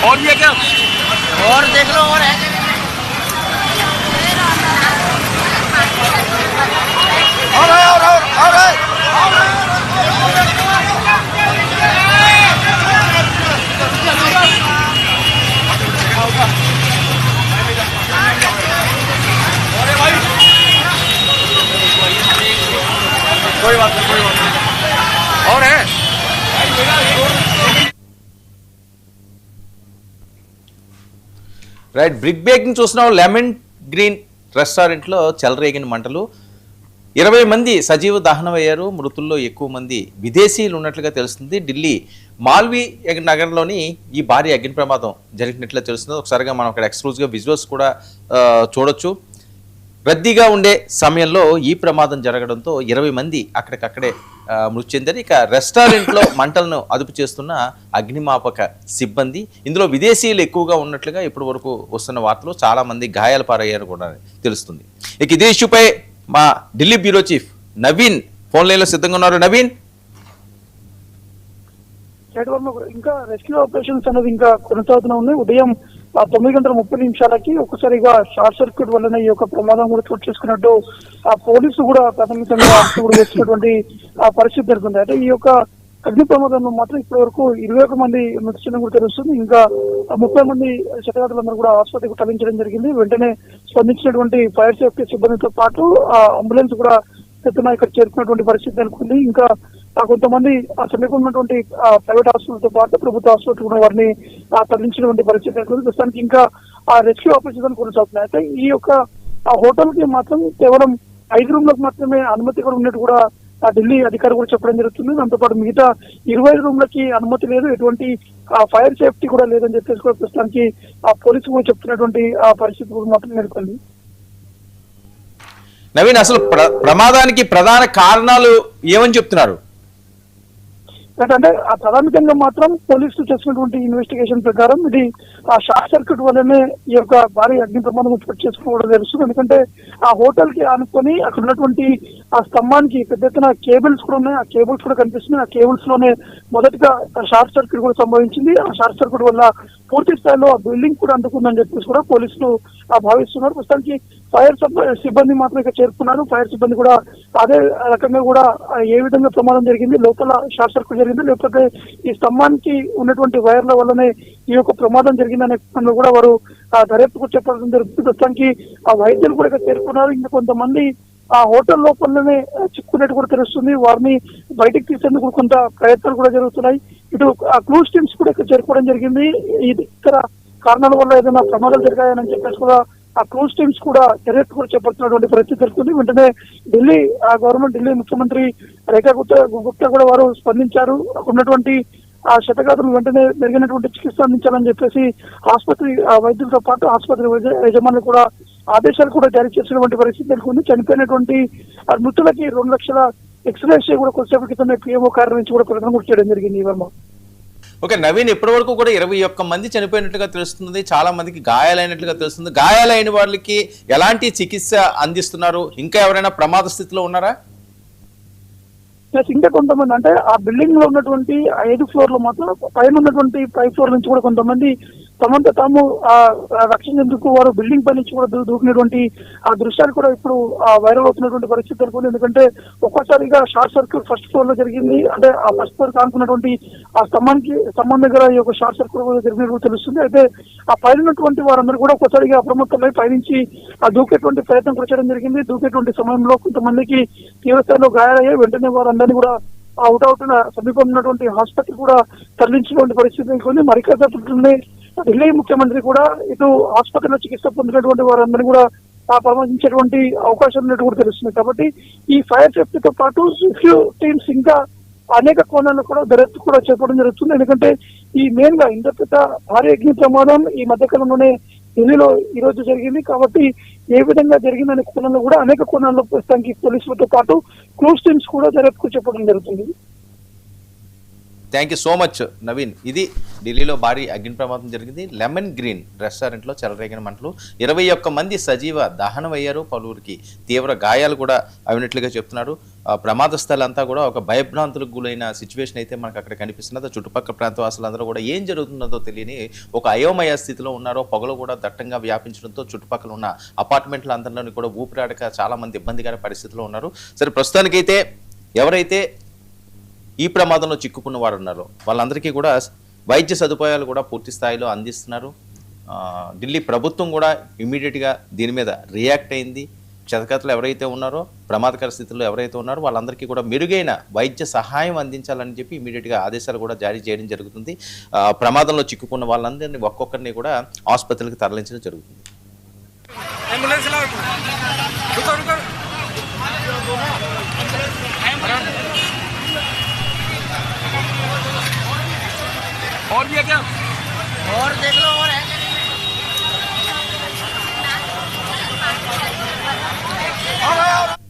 और ये क्या और देख लो और है कोई बात नहीं और है రైట్ బ్రిక్ బ్రేకింగ్ చూస్తున్నాం. లెమన్ గ్రీన్ రెస్టారెంట్లో చెలరేగిన మంటలు 20 మంది సజీవ దహనమయ్యారు. మృతుల్లో ఎక్కువ మంది విదేశీయులు ఉన్నట్లుగా తెలుస్తుంది. ఢిల్లీ మాల్వీ నగరంలోని ఈ భారీ అగ్ని ప్రమాదం జరిగినట్లు తెలుస్తుంది. ఒకసారిగా మనం అక్కడ ఎక్స్క్లూజివ్గా విజువల్స్ కూడా చూడొచ్చు. రద్దీగా ఉండే సమయంలో ఈ ప్రమాదం జరగడంతో 20 మంది అక్కడికక్కడే మృతి చెందారు. ఇక రెస్టారెంట్లో మంటలను అదుపు చేస్తున్న అగ్నిమాపక సిబ్బంది, ఇందులో విదేశీయులు ఎక్కువగా ఉన్నట్లుగా ఇప్పటి వరకు వస్తున్న వార్తలు, చాలా మంది గాయాల పారయ్యారు కూడా తెలుస్తుంది. ఇక ఇదే ఇష్యూపై మా Delhi bureau chief Naveen phone లైన్లో సిద్ధంగా ఉన్నారు. నవీన్, ఇంకా రెస్క్యూ ఆపరేషన్స్ అనేది ఇంకా కొనసాగుతూనే ఉన్నాయి. ఉదయం 9:30 ఒక్కసారిగా షార్ట్ సర్క్యూట్ వల్లనే ఈ యొక్క ప్రమాదం కూడా చోటు చేసుకున్నట్టు పోలీసు కూడా ప్రాథమికంగా కూడా వేసినటువంటి పరిస్థితి జరుగుతుంది. అంటే ఈ యొక్క అగ్ని ప్రమాదంలో మాత్రం ఇప్పటి వరకు 21 మంది మృతి చెందడం కూడా తెలుస్తుంది. ఇంకా 30 మంది క్షతగాత్రులందరూ కూడా ఆసుపత్రికి తరలించడం జరిగింది. వెంటనే స్పందించినటువంటి ఫైర్ సేఫ్టీ సిబ్బందితో పాటు అంబులెన్స్ కూడా ఎత్తున ఇక్కడ చేరుకున్నటువంటి పరిస్థితి నెలకొంది. ఇంకా కొంతమంది సమీపంలో ఉన్నటువంటి ప్రైవేట్ హాస్పిటల్తో పాటు ప్రభుత్వ హాస్పిటల్ కూడా వారిని తరలించినటువంటి పరిస్థితి నెలకొంది. ప్రస్తుతానికి ఇంకా రెస్క్యూ ఆపరేషన్ కొనసాగుతున్నాయి. అయితే ఈ యొక్క హోటల్ కి మాత్రం కేవలం 5 రూమ్లకు మాత్రమే అనుమతి కూడా ఉన్నట్టు కూడా ఢిల్లీ అధికారులు కూడా చెప్పడం జరుగుతుంది. దాంతోపాటు మిగతా 25 రూమ్లకి అనుమతి లేదు, ఎటువంటి ఫైర్ సేఫ్టీ కూడా లేదని చెప్పేసి కూడా ప్రస్తుతానికి పోలీసులు కూడా చెప్తున్నటువంటి పరిస్థితి కూడా మాత్రం నెలకొంది. నవీన్, అసలు ప్రమాదానికి ప్రధాన కారణాలు ఏమని చెప్తున్నారు? అంటే ప్రాథమికంగా మాత్రం పోలీసులు చేసినటువంటి ఇన్వెస్టిగేషన్ ప్రకారం ఇది షార్ట్ సర్క్యూట్ వల్లనే ఈ యొక్క భారీ అగ్ని ప్రమాదం చోటు చేసుకోవడం తెలుస్తుంది. ఎందుకంటే ఆ హోటల్ కి ఆనుకొని అక్కడ ఉన్నటువంటి ఆ స్తంభానికి పెద్ద ఎత్తున కేబుల్స్ కూడా ఉన్నాయి. ఆ కేబుల్స్ కూడా కనిపిస్తున్నాయి. ఆ కేబుల్స్ లోనే మొదటిగా షార్ట్ సర్క్యూట్ కూడా సంభవించింది. ఆ షార్ట్ సర్క్యూట్ వల్ల పూర్తి స్థాయిలో ఆ బిల్డింగ్ కూడా అందుకుందని చెప్పేసి కూడా పోలీసులు భావిస్తున్నారు. ప్రస్తుతానికి ఫైర్ సిబ్బంది మాత్రం ఇక్కడ చేరుకున్నారు. ఫైర్ సిబ్బంది కూడా అదే రకంగా కూడా ఏ విధంగా ప్రమాదం జరిగింది, లోపల షార్ట్ సర్క్యూట్ జరిగింది, లేకపోతే ఈ స్తంభానికి ఉన్నటువంటి వైర్ల వల్లనే ఈ యొక్క ప్రమాదం జరిగిందనే కూడా వారు దర్యాప్తు కూడా చెప్పడం జరుగుతుంది. ప్రస్తుతానికి ఆ వైద్యులు కూడా ఇక్కడ చేరుకున్నారు. ఇంకా కొంతమంది ఆ హోటల్ లోపలనే చిక్కున్నట్టు కూడా తెలుస్తుంది. వారిని బయటికి తీసేందుకు కొంత ప్రయత్నాలు కూడా జరుగుతున్నాయి. ఇటు ఆ క్లూస్ టీమ్స్ కూడా ఇక్కడ చేరుకోవడం జరిగింది. ఇది ఇతర కారణాల వల్ల ఏదైనా ప్రమాదాలు జరిగాయని చెప్పేసి కూడా ఆ క్రూజ్ టీమ్స్ కూడా దర్యాప్తు కూడా చేపడుతున్నటువంటి పరిస్థితి జరుగుతుంది. వెంటనే ఢిల్లీ గవర్నమెంట్, ఢిల్లీ ముఖ్యమంత్రి రేఖా గుప్తా కూడా వారు స్పందించారు. ఉన్నటువంటి ఆ క్షతగాత్రులు వెంటనే మెరుగైనటువంటి చికిత్స అందించాలని చెప్పేసి ఆసుపత్రి వైద్యులతో పాటు ఆసుపత్రి యజమానులు కూడా ఆదేశాలు కూడా జారీ చేసినటువంటి పరిస్థితి నెలకొంది. చనిపోయినటువంటి మృతులకి 2 లక్షల ఎక్స్రేస్ కూడా కొద్దిసేపు క్రితమే పిఎంఓ కార్యాలయం నుంచి కూడా ప్రకటన కూడా చేయడం జరిగింది. వర్మ, ఓకే నవీన్, ఇప్పటి వరకు కూడా 21 మంది చనిపోయినట్లుగా తెలుస్తుంది, చాలా మందికి గాయాలైనట్లుగా తెలుస్తుంది. గాయాలైన వాళ్ళకి ఎలాంటి చికిత్స అందిస్తున్నారు? ఇంకా ఎవరైనా ప్రమాద స్థితిలో ఉన్నారా? ఇంకా కొంతమంది అంటే ఆ బిల్డింగ్ లో ఉన్నటువంటి 5 ఫ్లోర్లు మాత్రం పైన ఉన్నటువంటి 5 ఫ్లోర్ నుంచి కూడా కొంతమంది తమంతా తాము రక్షించేందుకు వారు బిల్డింగ్ పై నుంచి కూడా దూకినటువంటి ఆ దృశ్యాలు కూడా ఇప్పుడు వైరల్ అవుతున్నటువంటి పరిస్థితి అనుకుంది. ఎందుకంటే ఒక్కసారిగా షార్ట్ సర్క్యూట్ ఫస్ట్ ఫ్లోర్ లో జరిగింది. అంటే ఆ ఫస్ట్ ఫ్లోర్ కానుకున్నటువంటి ఆ స్తంభం దగ్గర ఈ యొక్క షార్ట్ సర్క్యూట్ జరిగినట్టు తెలుస్తుంది. అయితే ఆ పైన ఉన్నటువంటి వారందరూ కూడా ఒక్కసారిగా అప్రమత్తమై పైనుంచి ఆ దూకేటువంటి ప్రయత్నం కూడా చేయడం జరిగింది. దూకేటువంటి సమయంలో కొంతమందికి తీవ్రస్థాయిలో గాయాలయ్యాయి. వెంటనే వారందరినీ కూడా అవుట్ సమీపంలో ఉన్నటువంటి హాస్పిటల్ కూడా తరలించినటువంటి పరిస్థితి నెలకొంది. మరికొద్ది ఢిల్లీ ముఖ్యమంత్రి కూడా ఇటు హాస్పిటల్లో చికిత్స పొందినటువంటి వారందరినీ కూడా పరామర్శించేటువంటి అవకాశం ఉన్నట్టు కూడా తెలుస్తుంది. కాబట్టి ఈ ఫైర్ సేఫ్టీతో పాటు రెస్క్యూ టీమ్స్ ఇంకా అనేక కోణాల్లో కూడా దర్యాప్తు కూడా చేపట్టడం జరుగుతుంది. ఎందుకంటే ఈ మెయిన్ గా ఇంత పెద్ద భారీ అగ్ని ప్రమాదం ఈ మధ్యకాలంలోనే ఢిల్లీలో ఈ రోజు జరిగింది. కాబట్టి ఏ విధంగా జరిగిందనే కోణంలో కూడా అనేక కోణాల్లో ప్రస్తుతానికి పోలీసులతో పాటు క్రూజ్ టీమ్స్ కూడా దర్యాప్తు చేపట్టడం జరుగుతుంది. Thank you so much Naveen. ఇది ఢిల్లీలో భారీ అగ్ని ప్రమాదం జరిగింది. లెమన్ గ్రీన్ రెస్టారెంట్లో చెలరేగిన మంటలు 21 మంది సజీవ దహనం అయ్యారు. పలువురికి తీవ్ర గాయాలు కూడా అయినట్లుగా చెప్తున్నారు. ప్రమాద స్థలంతా కూడా ఒక భయభ్రాంతులకు గురైన సిచ్యువేషన్ అయితే మనకు అక్కడ కనిపిస్తున్నది. చుట్టుపక్కల ప్రాంతవాసులందరూ కూడా ఏం జరుగుతుందో తెలియని ఒక అయోమయ స్థితిలో ఉన్నారో. పొగలు కూడా దట్టంగా వ్యాపించడంతో చుట్టుపక్కల ఉన్న అపార్ట్మెంట్ల అందరిలోని కూడా ఊపిరాడక చాలా మంది ఇబ్బందికర పరిస్థితిలో ఉన్నారు. సరే, ప్రస్తుతానికైతే ఎవరైతే ఈ ప్రమాదంలో చిక్కుకున్న వారు ఉన్నారో వాళ్ళందరికీ కూడా వైద్య సదుపాయాలు కూడా పూర్తి స్థాయిలో అందిస్తున్నారు. ఢిల్లీ ప్రభుత్వం కూడా ఇమీడియట్గా దీని మీద రియాక్ట్ అయింది. క్షతగాత్రులు ఎవరైతే ఉన్నారో, ప్రమాదకర స్థితిలో ఎవరైతే ఉన్నారో వాళ్ళందరికీ కూడా మెరుగైన వైద్య సహాయం అందించాలని చెప్పి ఇమీడియట్గా ఆదేశాలు కూడా జారీ చేయడం జరుగుతుంది. ప్రమాదంలో చిక్కుకున్న వాళ్ళందరినీ ఒక్కొక్కరిని కూడా ఆసుపత్రులకు తరలించడం జరుగుతుంది. और भी है क्या? और देख लो, और है।